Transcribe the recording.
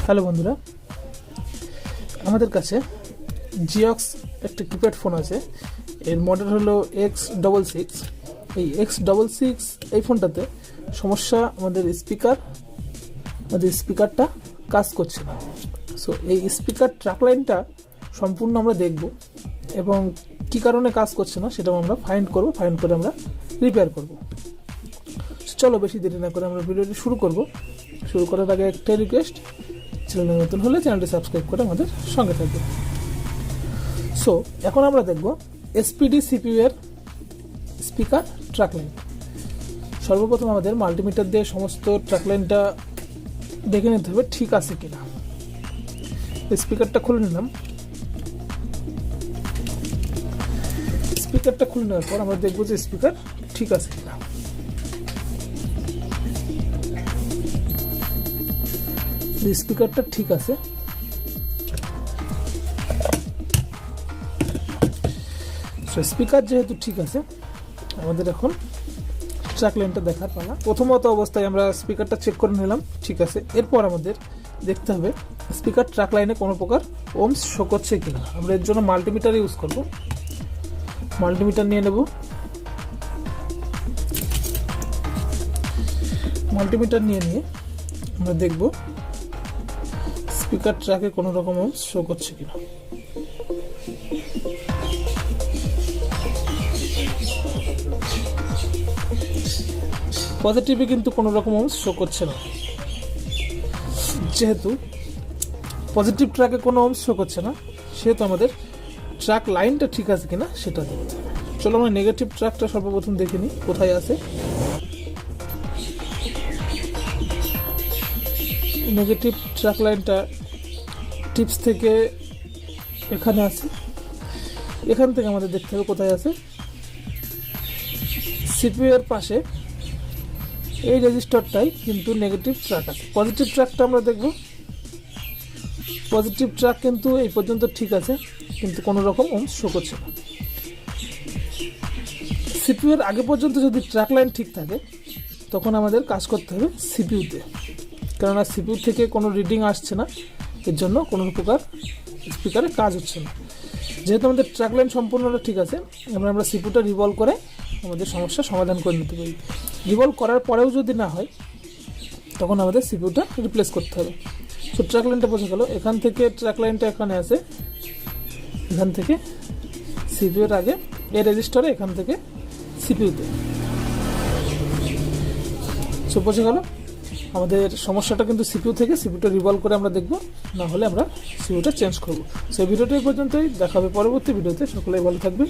Hello বন্ধুরা, আমাদের কাছে জিওক্স একটা কিপ্যাড ফোন আছে। এর মডেল হলো X66। এই X66 এই ফোনটাতে সমস্যা, আমাদের স্পিকারটা কাজ করছে না। সো এই স্পিকার ট্র্যাক লাইনটা সম্পূর্ণ আমরা দেখব এবং কী কারণে কাজ করছে না সেটাও আমরা ফাইন্ড করে আমরা রিপেয়ার করব। চলো বেশি দেরি না করে আমরা ভিডিওটি শুরু করার আগে একটাই রিকোয়েস্ট, চ্যানেলে নতুন হলে চ্যানেলটি সাবস্ক্রাইব করে আমাদের সঙ্গে থাকবে। সো এখন আমরা দেখব SPD CPU এর স্পিকার ট্র্যাক লাইন। সর্বপ্রথম আমাদের মাল্টিমিটার দিয়ে সমস্ত ট্র্যাক লাইনটা দেখে নিতে হবে ঠিক আছে কিনা। স্পিকারটা খুলে নিলাম। স্পিকারটা খুলে নেওয়ার পর আমরা দেখব যে স্পিকার ঠিক আছে কিনা। স্পিকারটা ঠিক আছে। স্পিকার যেহেতু ঠিক আছে, আমাদের এখন ট্র্যাক লাইনটা দেখার পালা। প্রথমত অবস্থায় আমরা স্পিকারটা চেক করে নিলাম, ঠিক আছে। এরপর আমাদের দেখতে হবে স্পিকার ট্র্যাক লাইনে কোনো প্রকার ওমস শো করছে কিনা। আমরা এর জন্য মাল্টিমিটার ইউজ করব। মাল্টিমিটার নিয়ে নেব। মাল্টিমিটার নিয়ে আমরা দেখব স্পিকার ট্র্যাকে কোনো রকম ওমস শো করছে কিনা। পজিটিভে কিন্তু কোনো রকম ওমস শো করছে না। যেহেতু পজিটিভ ট্র্যাকে কোনো ওমস শো করছে না, সেহেতু আমাদের ট্র্যাক লাইনটা ঠিক আছে কিনা সেটা দেখতে হবে। চলো আমরা নেগেটিভ ট্র্যাকটা সর্বপ্রথম দেখে নিই কোথায় আছে। নেগেটিভ ট্র্যাক লাইনটা টিপস থেকে এখানে আছে। এখান থেকে আমাদের দেখতে হবে কোথায় আছে। CPU এর পাশে এই রেজিস্টারটাই কিন্তু নেগেটিভ ট্র্যাক আছে। পজিটিভ ট্র্যাকটা আমরা দেখব। পজিটিভ ট্র্যাক কিন্তু এই পর্যন্ত ঠিক আছে, কিন্তু কোনো রকম ওমস শো করছে না। CPU এর আগে পর্যন্ত যদি ট্র্যাক লাইন ঠিক থাকে, তখন আমাদের কাজ করতে হবে CPU-তে, কেননা CPU থেকে কোনো রিডিং আসছে না, এর জন্য কোনো প্রকার স্পিকারে কাজ হচ্ছে না। যেহেতু আমাদের ট্র্যাক লাইন সম্পূর্ণটা ঠিক আছে, আমরা CPU-টা রিভলভ করে আমাদের সমস্যার সমাধান করে নিতে পারি। রিভলভ করার পরেও যদি না হয়, তখন আমাদের CPU-টা রিপ্লেস করতে হবে। সো ট্র্যাক লাইনটা বোঝা গেল। এখান থেকে ট্র্যাক লাইনটা এখানে আছে, এখান থেকে CPU-এর আগে এই রেজিস্টারে, এখান থেকে CPU-তে। সো বোঝা গেল আমাদের সমস্যাটা কিন্তু CPU থেকে। CPU-টা রিভলভ করে আমরা দেখব, না হলে আমরা CPU-টা চেঞ্জ করব। সো এই ভিডিওটা এই পর্যন্তই। দেখা হবে পরবর্তী ভিডিওতে। সকলেই ভালো থাকবেন।